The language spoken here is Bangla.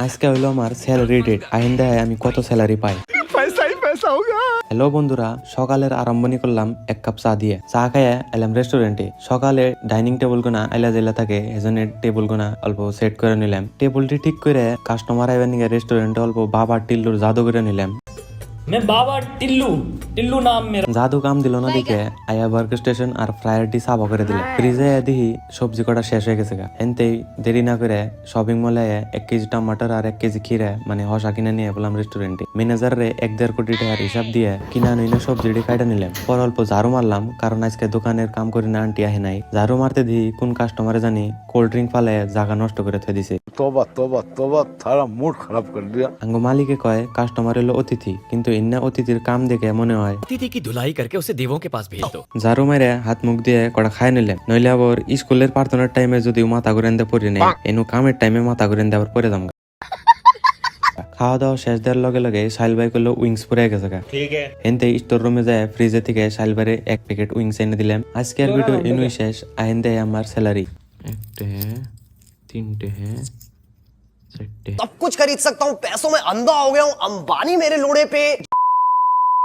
আজকে হইলো আমার স্যালারি ডেট। আইন দেয় আমি কত স্যালারি পাই। হ্যালো বন্ধুরা, সকালের আরম্ভনি করলাম এক কাপ চা দিয়ে। চা খাইয়া এলাম রেস্টুরেন্টে। সকালে ডাইনিং টেবিল গোনা আইলা জেলা থাকে, এজন্য টেবিল গোনা অল্প সেট করে নিলাম। টেবিলটি ঠিক করে কাস্টমার আইবার নিয়ে রেস্টুরেন্টে অল্প বাবা টিল্লুর জাদু করে নিলাম। मैं बाबा टिल्लू टिल्लू नाम मेरा। জাদু কাম দিল না দিকে আয়া বার্গ স্টেশন আর ফ্রায়ারটি সাফা করে দিলাম। ফ্রিজে দেখি সবজি কটা শেষ হয়ে গেছে গা। এনতেই দেরি না করে শপিং মলে 1 কেজি টমাটোর আর 1 কেজি খিরা মানে হসা কিনে নিয়ে বললাম রেস্টুরেন্টে। ম্যানেজারে 1-1.5 কোটি টাকার হিসাব দিয়ে কিনা নইলে সবজিটি কাটা নিলাম। পর অল্প ঝাড়ু মারলাম, কারণ আজকে দোকানের কাম করে না আন্টি আহে নাই। ঝাড়ু মারতে দিই কোন কাস্টমারে জানি কোল্ড ড্রিঙ্ক ফালে জায়গা নষ্ট করে থয়ে দিছে। तोबा तोबा तोबा थारा मूड खराब कर दिया। আঙ্গ মালিকে কয় কাস্টমার হলো অতিথি, কিন্তু ইন্না অতিথির কাম দেখে মনে হয় अतिथि की धुलाई करके उसे देवों के पास भेज दो। ঝাড়ু মেরে হাত মুখ দিয়ে কটা খাই নিলাম। নইলে আবার স্কুলের প্রার্থনার টাইমে যদি মাথা ঘুরেন দিয়ে পড়ি নেই, এনু কামের টাইমে মাথা ঘুরেন দিয়ে আবার পরে যাম। খাওয়া দাওয়া শেষ দেওয়ার লগে লগে সাইল ভাই করলো উইংস পরে গেছে গা। এনতে স্টোর রুমে যায় ফ্রিজে থেকে সাইল ভাইরে 1 প্যাকেট উইংস এনে দিলাম। আজকের ভিডিও এনুই শেষ। আইন দেয় আমার স্যালারি 1 3 4 सब कुछ खरीद सकता हूँ, पैसों में अंधा हो गया हूँ, अंबानी मेरे लोड़े पे।